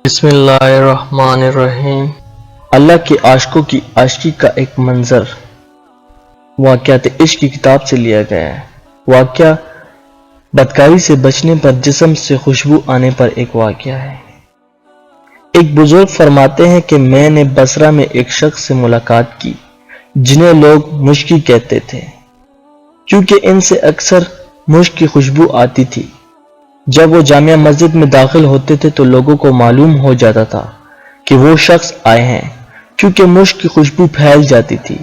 بسم اللہ الرحمن الرحیم۔ اللہ کے عاشقوں کی عاشقی کا ایک منظر واقعات عشق کی کتاب سے لیا گیا ہے۔ واقعہ بدکاری سے بچنے پر جسم سے خوشبو آنے پر ایک واقعہ ہے۔ ایک بزرگ فرماتے ہیں کہ میں نے بصرہ میں ایک شخص سے ملاقات کی جنہیں لوگ مشکی کہتے تھے، کیونکہ ان سے اکثر مشک کی خوشبو آتی تھی۔ جب وہ جامع مسجد میں داخل ہوتے تھے تو لوگوں کو معلوم ہو جاتا تھا کہ وہ شخص آئے ہیں، کیونکہ مشک کی خوشبو پھیل جاتی تھی۔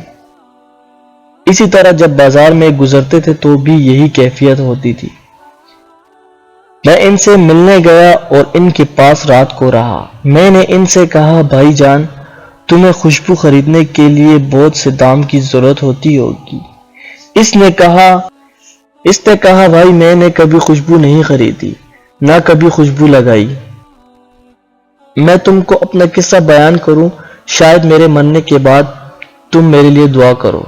اسی طرح جب بازار میں گزرتے تھے تو بھی یہی کیفیت ہوتی تھی۔ میں ان سے ملنے گیا اور ان کے پاس رات کو رہا۔ میں نے ان سے کہا، بھائی جان، تمہیں خوشبو خریدنے کے لیے بہت سے دام کی ضرورت ہوتی ہوگی۔ اس نے کہا بھائی، میں نے کبھی خوشبو نہیں خریدی، نہ کبھی خوشبو لگائی۔ میں تم کو اپنا قصہ بیان کروں، شاید میرے مرنے کے بعد تم میرے لیے دعا کرو۔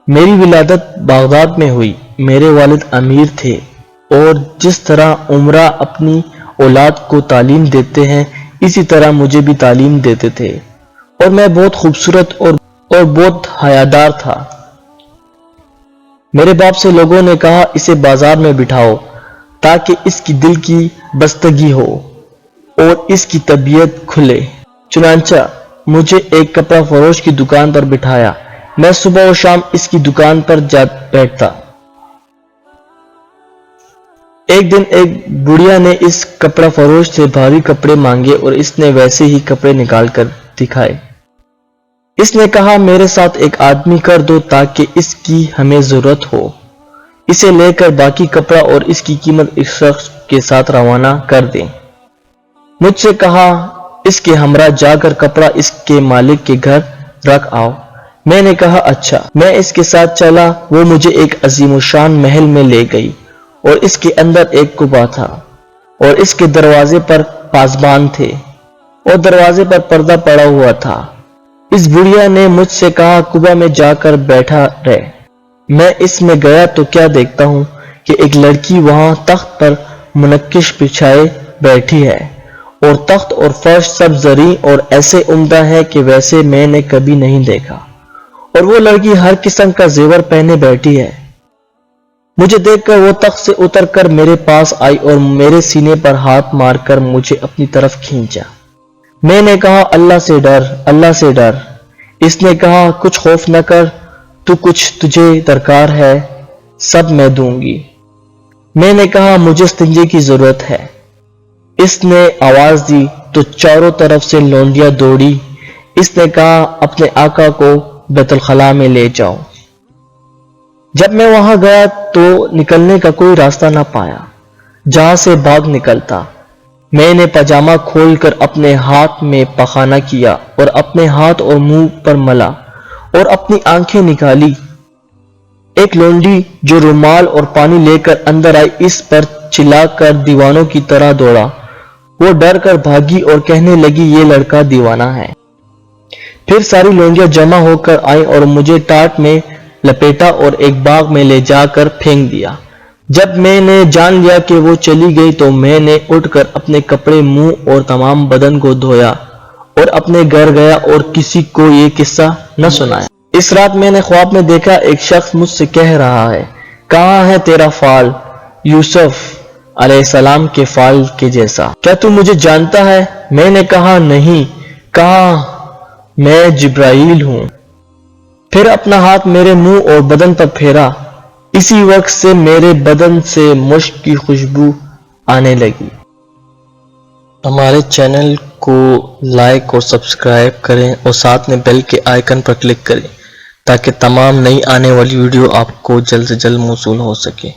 میری ولادت بغداد میں ہوئی۔ میرے والد امیر تھے اور جس طرح عمرہ اپنی اولاد کو تعلیم دیتے ہیں اسی طرح مجھے بھی تعلیم دیتے تھے، اور میں بہت خوبصورت اور بہت حیادار تھا۔ میرے باپ سے لوگوں نے کہا، اسے بازار میں بٹھاؤ تاکہ اس کی دل کی بستگی ہو اور اس کی طبیعت کھلے۔ چنانچہ مجھے ایک کپڑا فروش کی دکان پر بٹھایا۔ میں صبح و شام اس کی دکان پر جا بیٹھتا۔ ایک دن ایک بڑھیا نے اس کپڑا فروش سے بھاری کپڑے مانگے اور اس نے ویسے ہی کپڑے نکال کر دکھائے۔ اس نے کہا، میرے ساتھ ایک آدمی کر دو تاکہ اس کی ہمیں ضرورت ہو۔ اسے لے کر باقی کپڑا اور اس کی قیمت اس شخص کے ساتھ روانہ کر دیں۔ مجھ سے کہا، اس کے ہمراہ جا کر کپڑا اس کے مالک کے گھر رکھ آؤ۔ میں نے کہا، اچھا۔ میں اس کے ساتھ چلا۔ وہ مجھے ایک عظیم الشان محل میں لے گئی اور اس کے اندر ایک کعبہ تھا اور اس کے دروازے پر پاسبان تھے اور دروازے پر پردہ پڑا ہوا تھا۔ اس بڑھیا نے مجھ سے کہا، کعبہ میں جا کر بیٹھا رہ۔ میں اس میں گیا تو کیا دیکھتا ہوں کہ ایک لڑکی وہاں تخت پر منقش بچھائے بیٹھی ہے، اور تخت اور فرش سب زرعی اور ایسے عمدہ ہے کہ ویسے میں نے کبھی نہیں دیکھا، اور وہ لڑکی ہر قسم کا زیور پہنے بیٹھی ہے۔ مجھے دیکھ کر وہ تخت سے اتر کر میرے پاس آئی اور میرے سینے پر ہاتھ مار کر مجھے اپنی طرف کھینچا۔ میں نے کہا، اللہ سے ڈر، اللہ سے ڈر۔ اس نے کہا، کچھ خوف نہ کر، تو کچھ تجھے درکار ہے سب میں دوں گی۔ میں نے کہا، مجھے استنجے کی ضرورت ہے۔ اس نے آواز دی تو چاروں طرف سے لونڈیاں دوڑی۔ اس نے کہا، اپنے آقا کو بیت الخلاء میں لے جاؤ۔ جب میں وہاں گیا تو نکلنے کا کوئی راستہ نہ پایا جہاں سے بھاگ نکلتا۔ میں نے پاجامہ کھول کر اپنے ہاتھ میں پخانہ کیا اور اپنے ہاتھ اور منہ پر ملا اور اپنی آنکھیں نکالی۔ ایک لونڈی جو رومال اور پانی لے کر اندر آئی، اس پر چلا کر دیوانوں کی طرح دوڑا۔ وہ ڈر کر بھاگی اور کہنے لگی، یہ لڑکا دیوانہ ہے۔ پھر ساری لونڈیاں جمع ہو کر آئیں اور مجھے ٹاٹ میں لپیٹا اور ایک باغ میں لے جا کر پھینک دیا۔ جب میں نے جان لیا کہ وہ چلی گئی تو میں نے اٹھ کر اپنے کپڑے، منہ اور تمام بدن کو دھویا اور اپنے گھر گیا اور کسی کو یہ قصہ نہ سنایا۔ اس رات میں نے خواب میں دیکھا، ایک شخص مجھ سے کہہ رہا ہے، کہاں ہے تیرا فال، یوسف علیہ السلام کے فال کے جیسا؟ کیا تو مجھے جانتا ہے؟ میں نے کہا، نہیں۔ کہا، میں جبرائیل ہوں۔ پھر اپنا ہاتھ میرے منہ اور بدن پر پھیرا۔ اسی وقت سے میرے بدن سے مشک کی خوشبو آنے لگی۔ ہمارے چینل کو لائک اور سبسکرائب کریں اور ساتھ میں بیل کے آئیکن پر کلک کریں تاکہ تمام نئی آنے والی ویڈیو آپ کو جلد سے جلد موصول ہو سکے۔